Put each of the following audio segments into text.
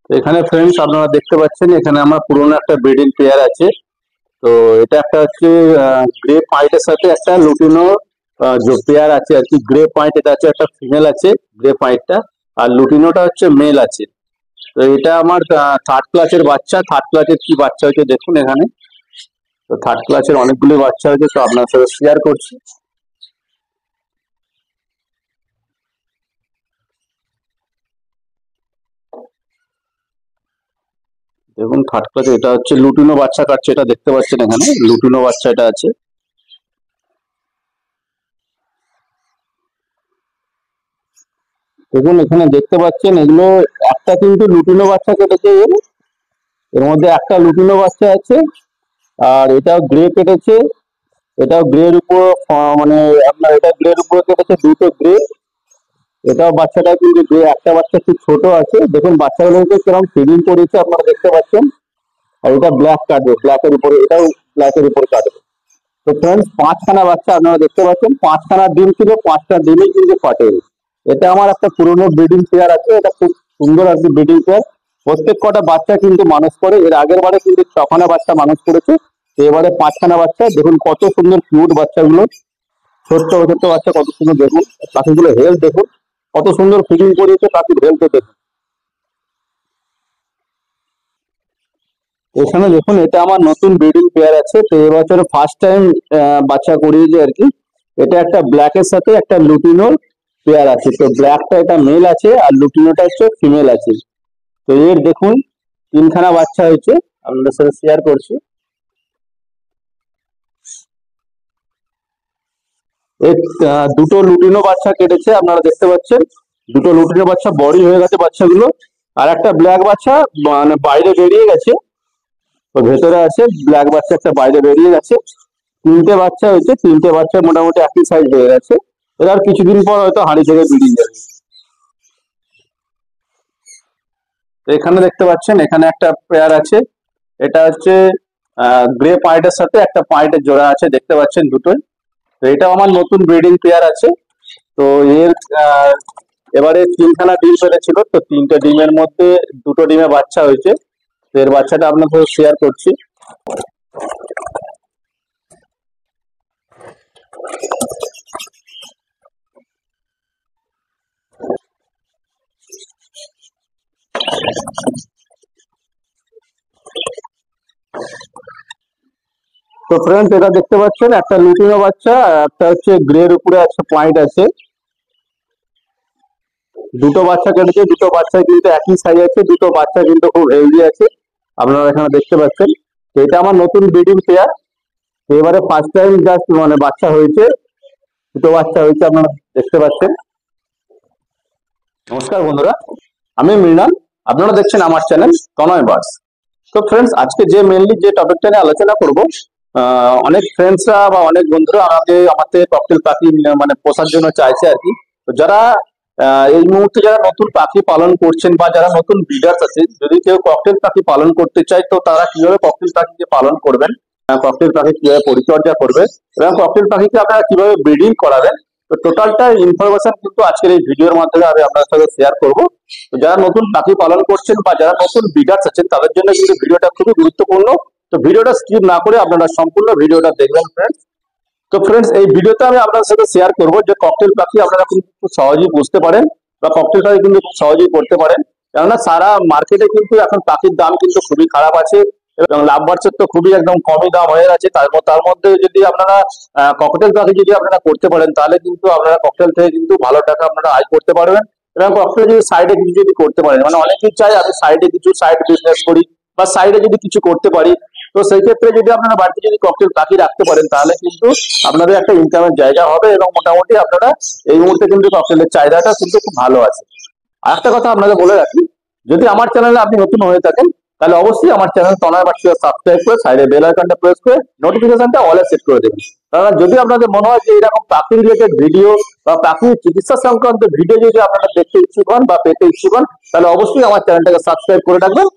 এখানে ফ্রেন্ডস আপনারা দেখতে পাচ্ছেন এখানে আমার পুরনো একটা ব্রিডিং পেয়ার আছে। তো এটা একটা হচ্ছে গ্রে পয়েন্টের সাথে একটা লুটিনো যে পেয়ার আছে আর কি। গ্রে পয়েন্ট এটা হচ্ছে একটা ফিমেল আছে গ্রে পয়েন্টটা, আর লুটিনোটা হচ্ছে মেল আছে। তো এটা আমার থার্ড ক্লাসের বাচ্চা। থার্ড ক্লাসের কি বাচ্চা হয়েছে দেখুন এখানে। তো থার্ড ক্লাসের অনেকগুলি বাচ্চা হয়েছে, তো আপনার সাথে শেয়ার করছি। দেখুন থার্ড ক্লাসে এটা হচ্ছে লুটিনো বাচ্চা কাটছে, এটা দেখতে পাচ্ছেন এখানে লুটিনো বাচ্চা এটা আছে। দেখুন এখানে দেখতে পাচ্ছেন এগুলো একটা কিন্তু লুটিনো বাচ্চা কেটেছে এর মধ্যে একটা লুটিনো বাচ্চা আছে। আর এটাও গ্রে কেটেছে, এটাও গ্রের উপর মানে আপনার এটা গ্রের উপর কেটেছে দুটো গ্রে। এটাও বাচ্চাটা কিন্তু গ্রে, একটা বাচ্চা খুব ছোট আছে। দেখুন বাচ্চাগুলোকে কিরকম ফিডিং করেছে আপনারা দেখতে পাচ্ছেন। আর এটা ব্ল্যাক কাটবে, ব্ল্যাকের উপরে, এটাও ব্ল্যাকের উপর কাটবে। তো ফ্রেন্ডস পাঁচখানা বাচ্চা আপনারা দেখতে পাচ্ছেন, পাঁচখানা ডিম ছিল, পাঁচটা ডিমই কিন্তু ফাটে। এটা আমার একটা পুরনো ব্রিডিং পেয়ার আছে, এটা খুব সুন্দর আর কি ব্রিডিং পেয়ার। প্রত্যেক কটা বাচ্চা কিন্তু মানুষ করে, এর আগের বারে কিন্তু ছখানা বাচ্চা মানুষ করেছে, তো এবারে পাঁচখানা বাচ্চা। দেখুন কত সুন্দর কিউট বাচ্চাগুলো, ছোট্ট ছোট্ট বাচ্চা কত সুন্দর। দেখুন পাখিগুলো হেলথ দেখুন, কত সুন্দর ফিডিং করিয়েছে, পাখির হেলথ দেখুন। এখানে দেখুন এটা আমার নতুন ব্রিডিং পেয়ার আছে, তো এবছর ফার্স্ট টাইম বাচ্চা করিয়েছে আর কি। এটা একটা ব্ল্যাকের সাথে একটা লুটিনোর পেয়ার আছে। তো ব্ল্যাকটা এটা মেল আছে আর লুটিনোটা হচ্ছে ফিমেল আছে। তো এর দেখুন তিনখানা বাচ্চা হয়েছে, আপনাদের সাথে শেয়ার করছি। এর দুটো লুটিনো বাচ্চা কেটেছে আপনারা দেখতে পাচ্ছেন, দুটো লুটিনো বাচ্চা বড়ই হয়ে গেছে বাচ্চাগুলো। আর একটা ব্ল্যাক বাচ্চা মানে বাইরে বেরিয়ে গেছে, তো ভেতরে আছে ব্ল্যাক বাচ্চা একটা বাইরে বেরিয়ে গেছে। তিনটে বাচ্চা হয়েছে, তিনটে বাচ্চা মোটামুটি একই সাইজ হয়ে গেছে। এরা আর কিছুদিন পর হয়তো হাঁড়ি থেকে বেরিয়ে যাবে। তো এখানে দেখতে পাচ্ছেন এখানে একটা পেয়ার আছে, এটা হচ্ছে গ্রে পয়েন্টের সাথে একটা পয়েন্টের জোড়া আছে, দেখতে পাচ্ছেন দুটোই। তো এটাও আমার নতুন ব্রিডিং পেয়ার আছে। তো এর এবারে তিনখানা ডিম ফেলেছিল, তো তিনটে ডিমের মধ্যে দুটো ডিমে বাচ্চা হয়েছে। তো এর বাচ্চাটা আপনাদের শেয়ার করছি। তো ফ্রেন্ডস এটা দেখতে পাচ্ছেন একটা লুটিনো বাচ্চা, একটা হচ্ছে গ্রের উপরে একটা পয়েন্ট আছে। দুটো বাচ্চা কেটেছে, দুটো বাচ্চা কিন্তু একই সাইজ আছে, দুটো বাচ্চা কিন্তু খুব হেলদি আছে, আপনারা এখানে দেখতে পাচ্ছেন। তো এটা আমার নতুন ব্রিডিং পেয়ার। তো এবারে ফার্স্ট টাইম জাস্ট মানে বাচ্চা হয়েছে, দুটো বাচ্চা হয়েছে আপনারা দেখতে পাচ্ছেন। নমস্কার বন্ধুরা, আমি মৃণাল, আপনারা দেখছেন আমার চ্যানেল তনয় বার্ডস। তো ফ্রেন্ডস আজকে যে মেনলি যে টপিকটা নিয়ে আলোচনা করব, অনেক ফ্রেন্ডসরা বা অনেক বন্ধুরা আমাদের ককটেল পাখি মানে পোষার জন্য চাইছে আর কি। তো যারা এই মুহূর্তে যারা নতুন পাখি পালন করছেন বা যারা নতুন ব্রিডার্স আছে, যদি কেউ ককটেল পাখি পালন করতে চায় তো তারা কিভাবে ককটেল পাখিকে পালন করবেন, ককটেল পাখি কিভাবে পরিচর্যা করবে এবং ককটেল পাখিকে আপনারা কিভাবে ব্রিডিং করাবেন, তো টোটালটা ইনফরমেশন কিন্তু আজকের এই ভিডিওর মাধ্যমে আমি আপনাদের সাথে শেয়ার করব। তো যারা নতুন পাখি পালন করছেন বা যারা নতুন ব্রিডার্স আছেন তাদের জন্য কিন্তু ভিডিওটা খুবই গুরুত্বপূর্ণ। তো ভিডিওটা স্কিপ না করে আপনারা সম্পূর্ণ ভিডিওটা দেখবেন ফ্রেন্ডস। তো ফ্রেন্ডস এই ভিডিওতে আমি আপনাদের সাথে শেয়ার করব যে ককটেল পাখি আপনারা কিন্তু খুব সহজেই বুঝতে পারেন বা ককটেল পাখি কিন্তু খুব সহজেই করতে পারেন। কেননা সারা মার্কেটে কিন্তু এখন পাখির দাম কিন্তু খুবই খারাপ আছে এবং লাভ বাড়ছে তো খুবই একদম কমই দাম হয়ে গেছে। তার মধ্যে যদি আপনারা ককটেল পাখি যদি আপনারা করতে পারেন তাহলে কিন্তু আপনারা ককটেল থেকে কিন্তু ভালো টাকা আপনারা আয় করতে পারবেন। এবং ককটেল যদি সাইডে কিছু যদি করতে পারেন, মানে অনেকেই চাই আমি সাইডে কিছু সাইড বিজনেস করি বা সাইডে যদি কিছু করতে পারি, তো সেই ক্ষেত্রে যদি আপনারা বাড়িতে যদি ককটেল পাখি রাখতে পারেন তাহলে কিন্তু আপনাদের একটা ইনকামের জায়গা হবে এবং মোটামুটি আপনারা এই মুহূর্তে কিন্তু ককটেলের চাহিদাটা কিন্তু খুব ভালো আছে। আর একটা কথা আপনাদের বলে রাখি, যদি আমার চ্যানেলে আপনি নতুন হয়ে থাকেন তাহলে অবশ্যই আমার চ্যানেল তনয় বার্ডস সাবস্ক্রাইব করে সাইডে বেল আইকনটা প্রেস করে নোটিফিকেশনটা অলে সেট করে দেবেন। কারণ যদি আপনাদের মনে হয় যে এরকম পাখি রিলেটেড ভিডিও বা পাখির চিকিৎসা সংক্রান্ত ভিডিও যদি আপনারা দেখতে ইচ্ছুক হন বা পেতে ইচ্ছুক হন তাহলে অবশ্যই আমার চ্যানেলটাকে সাবস্ক্রাইব করে রাখবেন।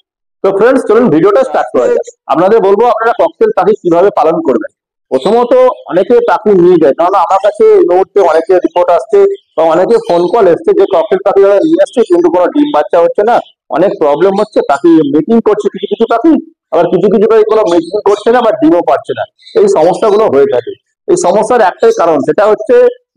তো ফ্রেন্ডস চলুন ভিডিওটা স্টার্ট করা যাক। আপনাদের বলবো আপনারা ককটেল পাখি কিভাবে পালন করবেন। প্রথমত অনেকে পাখি নিয়ে যায়, কারণ আমার কাছে এই মুহূর্তে অনেকে রিপোর্ট আসছে বা অনেকে ফোন কল এসছে যে ককটেল পাখি ওরা নিয়ে আসছে কিন্তু কোনো ডিম বাচ্চা হচ্ছে না, অনেক প্রবলেম হচ্ছে, পাখি মিটিং করছে কিছু কিছু পাখি, আবার কিছু কিছু পাখি কোনো মিটিং করছে না বা ডিমও পাচ্ছে না। এই সমস্যাগুলো হয়ে থাকে। এই সমস্যার একটাই কারণ, সেটা হচ্ছে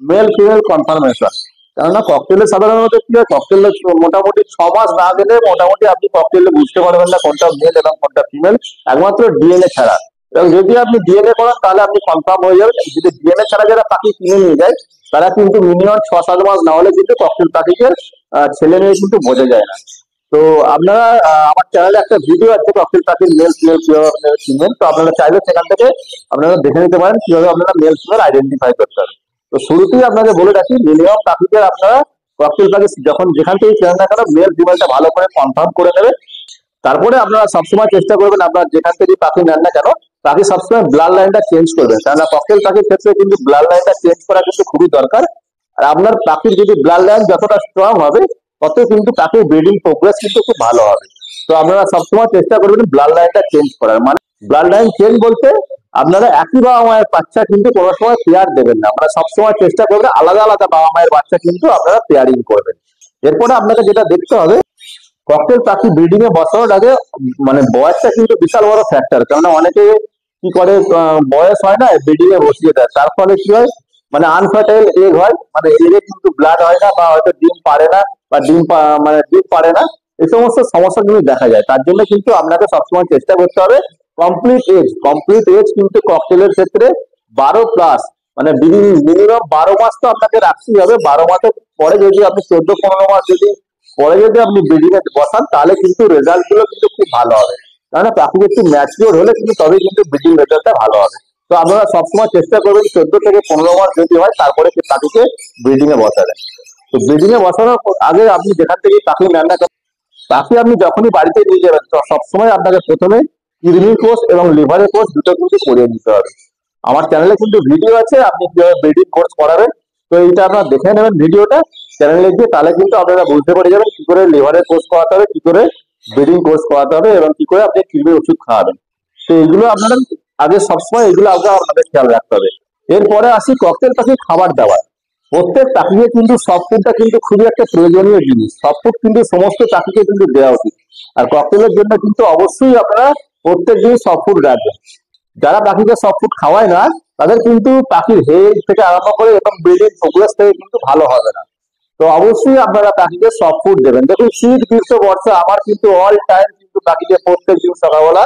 মেল ফিমেল কনফার্মেশন। কেননা ককটেলে সাধারণত কি হয়, ককটেলে মোটামুটি 6 মাস না গেলে মোটামুটি আপনি ককটেলে বুঝতে পারবেন না কোনটা মেল এবং কোনটা ফিমেল, একমাত্র ডিএনএ ছাড়া। এবং যদি আপনি ডিএনএ করান তাহলে আপনি কনফার্ম হয়ে যাবেন। যদি ডিএনএ ছাড়া যারা পাখি কিনে নিয়ে যায় তারা কিন্তু মিনিমাম 6-7 মাস না হলে কিন্তু ককটেল পাখিকে ছেলে মেয়ে কিন্তু বোঝা যায় না। তো আপনারা আমার চ্যানেলে একটা ভিডিও আছে ককটেল পাখির মেল ফিমেল কিভাবে আপনারা চিনবেন, তো আপনারা চাইলে সেখান থেকে আপনারা দেখে নিতে পারেন কিভাবে আপনারা মেল ফিমেল আইডেন্টিফাই করতে হবে। তো শুরুতেই আপনাকে বলে রাখি, মিনিমাম পাখিদের আপনারা ককটেল পাখি যখন যেখান থেকে কেনেন না কেন মেল ফিমেলটা ভালো করে কনফার্ম করে নেবে। তারপরে আপনারা সবসময় চেষ্টা করবেন আপনার যেখান থেকে পাখি নেন না কেন পাখি সবসময় ব্লাড লাইনটা চেঞ্জ করবেন, কেননা ককটেল পাখির ক্ষেত্রে কিন্তু ব্লাড লাইনটা চেঞ্জ করা কিন্তু খুবই দরকার। আর আপনার পাখির যদি ব্লাড লাইন যতটা স্ট্রং হবে তত কিন্তু পাখির ব্রিডিং প্রোগ্রেস কিন্তু খুব ভালো হবে। তো আপনারা সবসময় চেষ্টা করবেন ব্লাড লাইনটা চেঞ্জ করার, মানে ব্লাড লাইন চেঞ্জ বলতে আপনারা একই বাবা মায়ের বাচ্চা কিন্তু কোনো সময় পেয়ার দেবেন না, আপনারা সবসময় চেষ্টা করবেন আলাদা আলাদা বাবা মায়ের বাচ্চা কিন্তু আপনারা পেয়ারিং করবেন। এরপরে আপনাকে যেটা দেখতে হবে, ককটেল পাখি ব্রিডিং এ বসানোর আগে মানে বয়সটা কিন্তু বিশাল বড় ফ্যাক্টর, কেননা অনেকে কি করে বয়স হয় না ব্রিডিং এ বসিয়ে দেয়, তার ফলে কি হয় মানে আনফার্টাইল এগ হয়, মানে এগে কিন্তু ব্লাড হয় না বা হয়তো ডিম পারে না বা মানে ডিম পারে না, এই সমস্ত সমস্যা কিন্তু দেখা যায়। তার জন্য কিন্তু আপনাকে সবসময় চেষ্টা করতে হবে কমপ্লিট এজ কিন্তু ককটেলের ক্ষেত্রে 12+, মানে মিনিমাম 12 মাস তো আপনাকে রাখতেই হবে। 12 মাসের পরে যদি আপনি 14-15 মাস যদি পরে যদি আপনি ব্রিডিং এ বসান তাহলে কিন্তু রেজাল্ট গুলো কিন্তু খুব ভালো হবে, কারণ পাখি একটু ম্যাচিওর হলে কিন্তু তবে কিন্তু ব্রিডিং রেজাল্টটা ভালো হবে। তো আপনারা সবসময় চেষ্টা করবেন 14 থেকে 15 মাস যদি হয় তারপরে পাখিকে ব্রিডিং এ বসাবেন। তো ব্রিডিং এ বসানোর আগে আপনি যেখান থেকে পাখি নেন না কেন, পাখি আপনি যখনই বাড়িতে নিয়ে যাবেন তো সবসময় আপনাকে প্রথমে কিডনি কোর্স এবং লিভারের কোর্স দুটো কিন্তু করিয়ে নিতে হবে। আমার চ্যানেলে কিন্তু ভিডিও আছে আপনি কিভাবে ব্রিডিং কোর্স করাবেন, তো এইটা আপনারা দেখে নেবেন ভিডিওটা চ্যানেলে গিয়ে, তাহলে কিন্তু আপনারা বুঝতে পেরে যাবেন কি করে লিভারের কোর্স করাতে হবে, কি করে ব্রিডিং কোর্স করাতে হবে এবং কি করে আপনি কৃমির ওষুধ খাওয়াবেন। তো এইগুলো আপনারা আগে সবসময় এগুলো আগে আপনাদের খেয়াল রাখতে হবে। এরপরে আসি ককটেল পাখির খাবার দাবার। প্রত্যেক পাখিকে কিন্তু সফট ফুডটা কিন্তু খুবই একটা প্রয়োজনীয় জিনিস, সফট ফুড কিন্তু সমস্ত পাখিকে কিন্তু দেওয়া উচিত। আর ককটেলের জন্য কিন্তু অবশ্যই আপনারা প্রত্যেক দিন সফট ফুড রাখবেন। যারা পাখিকে সফট ফুড খাওয়ায় না তাদের কিন্তু পাখির হেলথ থেকে আরম্ভ করে এবং ব্রিডিং প্রোগ্রেস থেকে কিন্তু ভালো হবে না। তো অবশ্যই আপনারা পাখিকে সফট ফুড দেবেন। দেখুন শীত গ্রীষ্ম বর্ষা আমার কিন্তু অল টাইম কিন্তু পাখিকে প্রত্যেক দিন সকালবেলা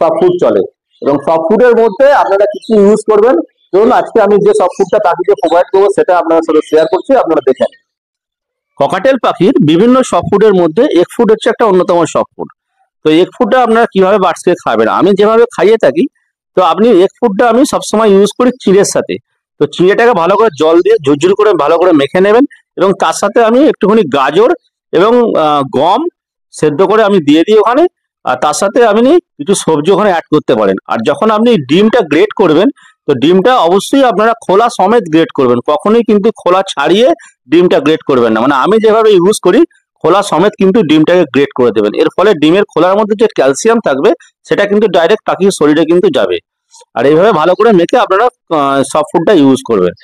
সফট ফুড চলে, এবং সফট ফুডের মধ্যে আপনারা কি কি ইউজ করবেন ধরুন আজকে আমি যে সফট ফুডটা পাখিকে প্রোভাইড করবো সেটা আপনার সাথে শেয়ার করছি, আপনারা দেখেন। ককাটেল পাখির বিভিন্ন সফট ফুডের মধ্যে এগ ফুড হচ্ছে একটা অন্যতম সফট ফুড। তো এগ ফুডটা আপনারা কিভাবে বার্ডসকে খাবেন, আমি যেভাবে খাইয়ে থাকি, তো আপনি এগ ফুডটা আমি সবসময় ইউজ করি চিড়ের সাথে। তো চিড়েটাকে ভালো করে জল দিয়ে ঝুরঝুর করে ভালো করে মেখে নেবেন, এবং তার সাথে আমি একটুখানি গাজর এবং গম সেদ্ধ করে আমি দিয়ে দিই ওখানে, আর তার সাথে আপনি কিছু সবজি ওখানে অ্যাড করতে পারেন। আর যখন আপনি ডিমটা গ্রেট করবেন তো ডিমটা অবশ্যই আপনারা খোলা সমেত গ্রেট করবেন, কখনোই কিন্তু খোলা ছাড়িয়ে ডিমটা গ্রেট করবেন না, মানে আমি যেভাবে ইউজ করি খোলা সমেত কিন্তু ডিমটাকে গ্রেট করে দেবেন। এর ফলে ডিমের খোলার মধ্যে যে ক্যালসিয়াম থাকবে সেটা কিন্তু ডাইরেক্ট পাখির শরীরে কিন্তু যাবে। আর এইভাবে ভালো করে মেখে আপনারা সফট ফুডটা ইউজ করবেন।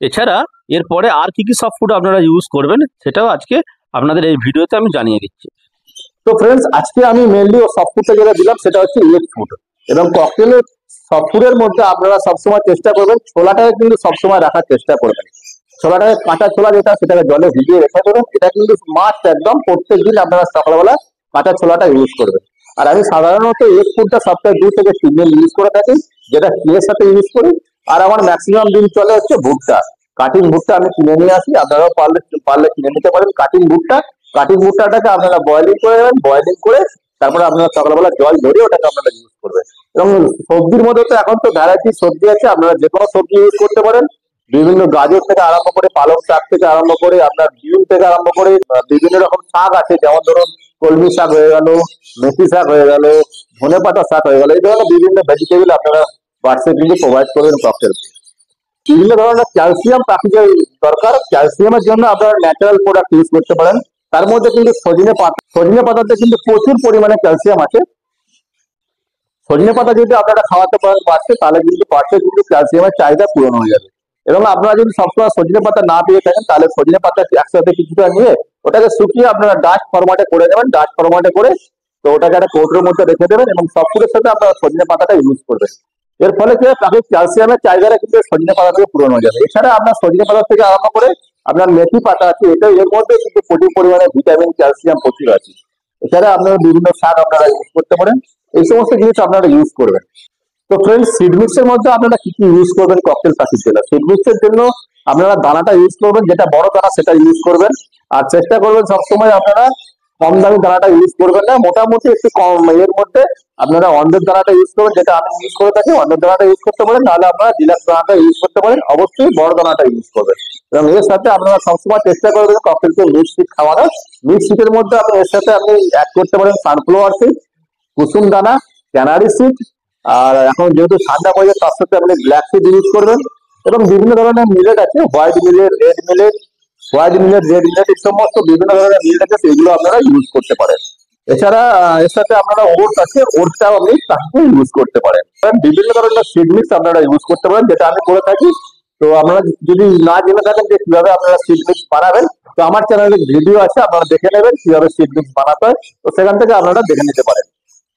এছাড়া এরপরে আর কি কি সফট ফুড আপনারা ইউজ করবেন সেটাও আজকে আপনাদের এই ভিডিওতে আমি জানিয়ে দিচ্ছি। তো ফ্রেন্ডস আজকে আমি মেনলি সফট ফুডটা যেটা দিলাম সেটা হচ্ছে এগ ফুড, এবং ককটেলের সফট ফুডের মধ্যে আপনারা সবসময় চেষ্টা করবেন ছোলাটাকে কিন্তু সবসময় রাখার চেষ্টা করবেন। ছোলাটাকে কাঁচা ছোলা যেটা সেটাকে জলে ভিজিয়ে রেখে দেবেন, এটা কিন্তু মাস্ট একদম প্রত্যেক দিন আপনারা সকালবেলা কাঁচা ছোলাটা ইউজ করবেন। আর আমি সাধারণত এগ ফুডটা সপ্তাহে 2 থেকে 3 দিন ইউজ করে থাকি, যেটা ঘিয়ের সাথে ইউজ করি। আর আমার ম্যাক্সিমাম দিন চলে হচ্ছে ভুট্টা, কাটিং ভুট্টা আমি কিনে নিয়ে আসি, আপনারাও পারলে কিনে নিতে পারেন কাটিং ভুট্টাটাকে আপনারা বয়লিং করে নেবেন, বয়লিং করে তারপরে আপনারা সকালবেলা জল ধরে ওটাকে আপনারা ইউজ করবেন। এবং সবজির মধ্যে তো এখন তো ভ্যারাইটি সবজি আছে, আপনারা যে কোনো সবজি ইউজ করতে পারেন, বিভিন্ন গাজর থেকে আরম্ভ করে পালং শাক থেকে আরম্ভ করে আপনার বিন থেকে আরম্ভ করে বিভিন্ন রকম শাক আছে, যেমন ধরুন কলমি শাক হয়ে গেল, মেথি শাক হয়ে গেল, ধনেপাতা শাক হয়ে গেল, এই ধরনের বিভিন্ন ভেজিটেবল আপনারা বাড়ছে কিন্তু প্রোভাইড করবেন ককটেল। বিভিন্ন ধরনের ক্যালসিয়াম পাখিকে দরকার, ক্যালসিয়ামের জন্য আপনারা ন্যাচারাল প্রোডাক্ট ইউজ করতে পারেন। তার মধ্যে কিন্তু সজনে পাতাতে কিন্তু প্রচুর পরিমাণে ক্যালসিয়াম আছে। সজনে পাতা যদি আপনারা খাওয়াতে পারেন বাচ্চা, তাহলে কিন্তু বাচ্চা কিন্তু ক্যালসিয়ামের চাহিদা পূরণ হয়ে যাবে। এবং আপনারা যদি সবসময় সজনে পাতা না পেয়ে থাকেন, তাহলে সজনে পাতা একসাথে কিছুটা নিয়ে ওটাকে শুকিয়ে আপনারা ডাস্ট ফরম্যাটে করে নেবেন। ডাস্ট ফরম্যাটে করে তো ওটাকে একটা কৌটোর মধ্যে রেখে দেবেন এবং সবগুলোর সাথে আপনারা সজনে পাতাটা ইউজ করবেন। এর ফলে কি প্রাকৃতিক ক্যালসিয়ামের চাহিদাটা কিন্তু সজনে পাতা থেকে পূরণ হয়ে যাবে। এছাড়া আপনার সজনে পাতা থেকে আরম্ভ করে আপনার মেথি পাতা আছে, এটা এর মধ্যে কিন্তু প্রচুর পরিমাণে ভিটামিন ক্যালসিয়াম প্রচুর আছে। এছাড়া আপনারা বিভিন্ন শাক আপনারা ইউজ করতে পারেন, এই সমস্ত জিনিস আপনারা ইউজ করবেন। তো ফ্রেন্ডস, সিড মিক্সের মধ্যে আপনারা কি কি ইউজ করবেন ককটেল পাখির জন্য? সিড মিক্সের জন্য আপনারা দানাটা ইউজ করবেন, যেটা বড় দানা সেটা ইউজ করবেন। আর চেষ্টা করবেন সবসময় আপনারা কম দামি দানাটা ইউজ করবেন না, মোটামুটি একটু কম এর মধ্যে আপনারা অন্ডের দানাটা ইউজ করবেন, যেটা আমি ইউজ করে থাকি। অন্ডের দানাটা ইউজ করতে পারেন, নাহলে আপনারা ডিলাক্স দানাটা ইউজ করতে পারেন। অবশ্যই বড় দানাটা ইউজ করবেন। এবং এর সাথে আপনারা সবসময় চেষ্টা করবেন ককটেলকে মিক্স সিড খাওয়ানো। মিক্স সিডের মধ্যে আপনি এর সাথে আপনি অ্যাড করতে পারেন সানফ্লাওয়ার সিড, কুসুম দানা, ক্যানারি সিড, আর এখন যেহেতু ঠান্ডা পড়ে তার সাথে আপনি ব্ল্যাক সিড ইউজ করবেন। এবং বিভিন্ন ধরনের মিলেট আছে, white millet, red millet, red millet, এই সমস্ত বিভিন্ন ধরনের মিলেট আছে, এগুলো আপনারা ইউজ করতে পারেন। এছাড়া এর সাথে আপনারা ওটস আছে, ওটসটাও আপনি তাকে ইউজ করতে পারেন। বিভিন্ন ধরনের সিড মিক্স আপনারা ইউজ করতে পারেন, যেটা আমি করে থাকি। তো আপনারা যদি না জেনে থাকেন যে কিভাবে আপনারা সিড মিক্স বানাবেন, তো আমার চ্যানেলে ভিডিও আছে, আপনারা দেখে নেবেন কিভাবে সিড মিক্স বানাতে হয়। তো সেখান থেকে আপনারা দেখে নিতে পারেন।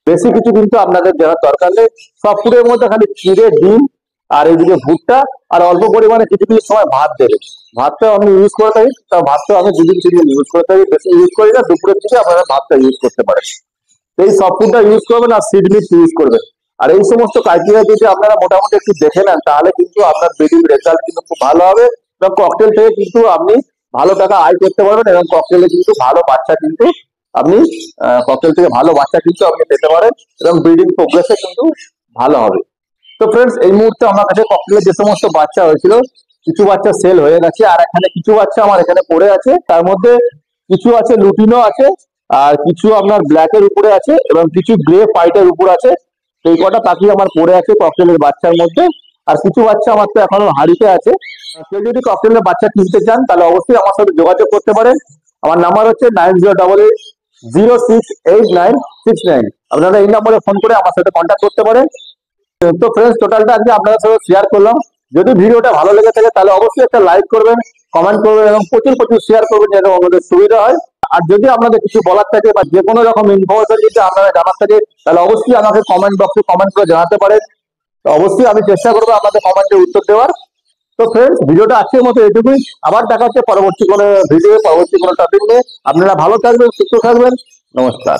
বেশি কিছু কিন্তু আপনাদের দেওয়ার দরকার নেই। সব ফুডের মধ্যে খালি চিড়ে, ডিম, আর এইদিকে ভুট্টা, আর অল্প পরিমাণে কিছু কিছু সময় ভাত দেবে। ভাতটাও আমি ইউজ করে থাকি, তা ভাতটাও আমি দুদিন তিনদিন ইউজ করে থাকি, বেশি ইউজ করি না। দুপুরের দিকে আপনারা ভাতটা ইউজ করতে পারেন। এই সব ফুডটা ইউজ করবেন আর সিড মিক্স ইউজ করবেন। আর এই সমস্ত ক্রাইটেরিয়া যদি আপনারা মোটামুটি একটু দেখে নেন, তাহলে কিন্তু আপনার ব্রিডিং রেজাল্ট কিন্তু খুব ভালো হবে। এবং ককটেল থেকে কিন্তু আপনি ভালো টাকা আয় করতে পারবেন, এবং ককটেলে কিন্তু ভালো বাচ্চা কিন্তু আপনি ককটেল থেকে ভালো বাচ্চা কিন্তু আপনি পেতে পারেন, এবং ব্রিডিং প্রোগ্রেসে কিন্তু ভালো হবে। তো ফ্রেন্ডস, এই মুহূর্তে আমার কাছে ককটেলের যে সমস্ত বাচ্চা হয়েছিল, কিছু বাচ্চা সেল হয়ে গেছে, আর এখানে কিছু বাচ্চা আমার এখানে পড়ে আছে। তার মধ্যে কিছু আছে লুটিনো আছে, আর কিছু আপনার ব্ল্যাকের উপরে আছে, এবং কিছু গ্রে হোয়াইটের উপর আছে। তো এই কটা পাখি আমার পড়ে আছে ককটেলের বাচ্চার মধ্যে। আর কিছু বাচ্চা আমার তো এখনো হাড়িতে আছে। কেউ যদি ককটেলের বাচ্চা কিনতে চান, তাহলে অবশ্যই আমার সাথে যোগাযোগ করতে পারেন। আমার নাম্বার হচ্ছে 9088068969। আপনারা এই নম্বরে ফোন করে আমার সাথে কন্ট্যাক্ট করতে পারেন। তো ফ্রেন্ডস, টোটালটা আজকে আপনাদের সাথে শেয়ার করলাম। যদি ভিডিওটা ভালো লেগে থাকে, তাহলে অবশ্যই একটা লাইক করবেন, কমেন্ট করবেন, এবং প্রচুর প্রচুর শেয়ার করবেন, যেন অন্যদের সুবিধা হয়। আর যদি আপনাদের কিছু বলার থাকে বা যে কোনো রকম ইনফরমেশন যদি আপনারা জানার থাকে, তাহলে অবশ্যই আমাকে কমেন্ট বক্সে কমেন্ট করে জানাতে পারেন। তো অবশ্যই আমি চেষ্টা করবো আপনাদের কমেন্টের উত্তর দেওয়ার। তো ফ্রেন্ডস, ভিডিওটা আজকের মতো এটুকুই। আবার দেখা হচ্ছে পরবর্তী কোনো ভিডিও, পরবর্তী কোনো টপিক নিয়ে। আপনারা ভালো থাকবেন, সুস্থ থাকবেন। নমস্কার।